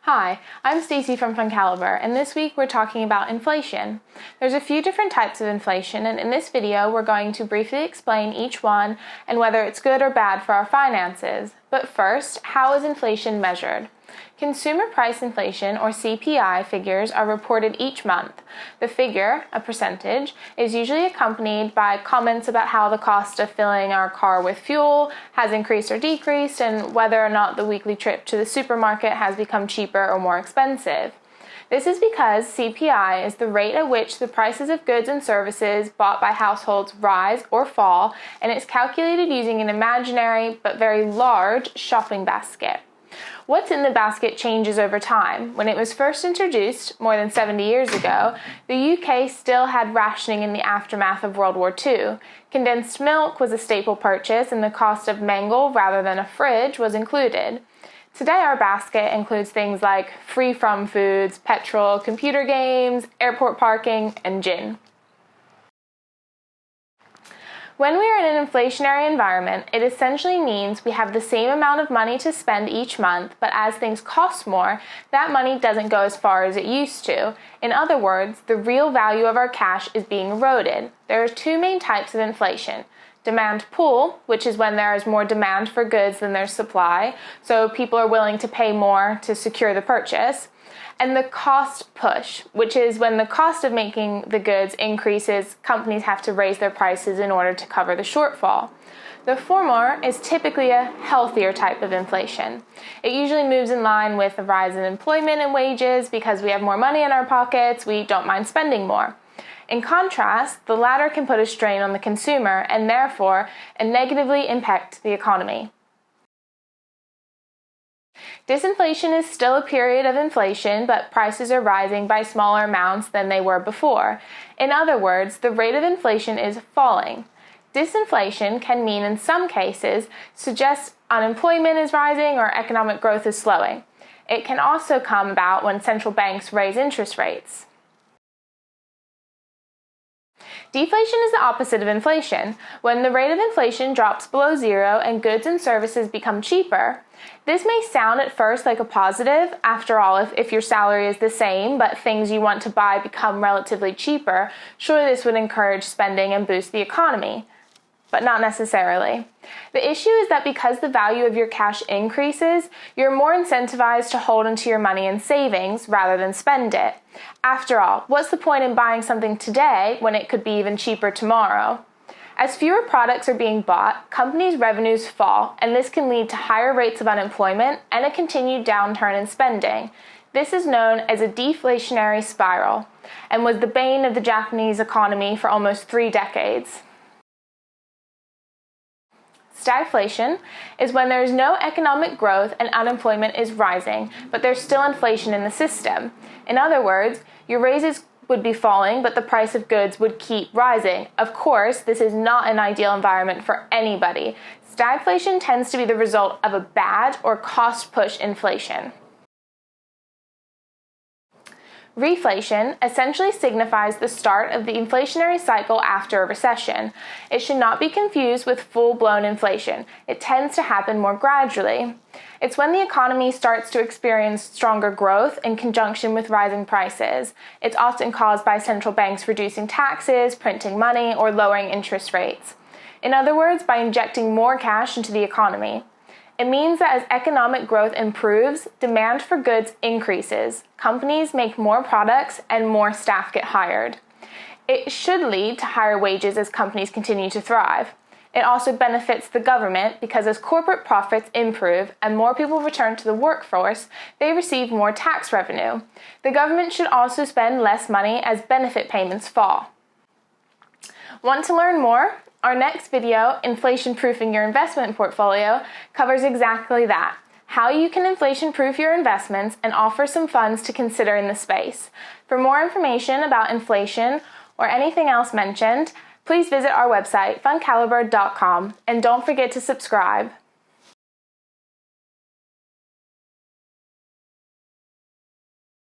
Hi, I'm Staci from FunCalibre, and this week we're talking about inflation. There's a few different types of inflation, and in this video we're going to briefly explain each one and whether it's good or bad for our finances. But first, how is inflation measured? Consumer price inflation, or CPI, figures are reported each month. The figure, a percentage, is usually accompanied by comments about how the cost of filling our car with fuel has increased or decreased, and whether or not the weekly trip to the supermarket has become cheaper or more expensive. This is because CPI is the rate at which the prices of goods and services bought by households rise or fall, and it's calculated using an imaginary but very large shopping basket. What's in the basket changes over time. When it was first introduced, more than 70 years ago, the UK still had rationing in the aftermath of World War II. Condensed milk was a staple purchase, and the cost of mangle rather than a fridge was included. Today our basket includes things like free-from foods, petrol, computer games, airport parking, and gin. When we are in an inflationary environment, it essentially means we have the same amount of money to spend each month, but as things cost more, that money doesn't go as far as it used to. In other words, the real value of our cash is being eroded. There are two main types of inflation. Demand pull, which is when there is more demand for goods than there's supply, so people are willing to pay more to secure the purchase. And the cost push, which is when the cost of making the goods increases, companies have to raise their prices in order to cover the shortfall. The former is typically a healthier type of inflation. It usually moves in line with a rise in employment and wages. Because we have more money in our pockets, we don't mind spending more. In contrast, the latter can put a strain on the consumer and therefore negatively impact the economy. Disinflation is still a period of inflation, but prices are rising by smaller amounts than they were before. In other words, the rate of inflation is falling. Disinflation can mean, in some cases, suggest unemployment is rising or economic growth is slowing. It can also come about when central banks raise interest rates. Deflation is the opposite of inflation. When the rate of inflation drops below zero and goods and services become cheaper. This may sound at first like a positive. After all, if your salary is the same but things you want to buy become relatively cheaper, surely this would encourage spending and boost the economy. But not necessarily. The issue is that because the value of your cash increases, you're more incentivized to hold onto your money in savings rather than spend it. After all, what's the point in buying something today when it could be even cheaper tomorrow? As fewer products are being bought, companies' revenues fall, and this can lead to higher rates of unemployment and a continued downturn in spending. This is known as a deflationary spiral, and was the bane of the Japanese economy for almost 3 decades. Stagflation is when there is no economic growth and unemployment is rising, but there's still inflation in the system. In other words, your raises would be falling, but the price of goods would keep rising. Of course, this is not an ideal environment for anybody. Stagflation tends to be the result of a bad or cost-push inflation. Reflation essentially signifies the start of the inflationary cycle after a recession. It should not be confused with full-blown inflation. It tends to happen more gradually. It's when the economy starts to experience stronger growth in conjunction with rising prices. It's often caused by central banks reducing taxes, printing money, or lowering interest rates. In other words, by injecting more cash into the economy. It means that as economic growth improves, demand for goods increases. Companies make more products and more staff get hired. It should lead to higher wages as companies continue to thrive. It also benefits the government because as corporate profits improve and more people return to the workforce, they receive more tax revenue. The government should also spend less money as benefit payments fall. Want to learn more? Our next video, Inflation-Proofing Your Investment Portfolio, covers exactly that, how you can inflation-proof your investments and offer some funds to consider in the space. For more information about inflation or anything else mentioned, please visit our website, funcalibre.com, and don't forget to subscribe.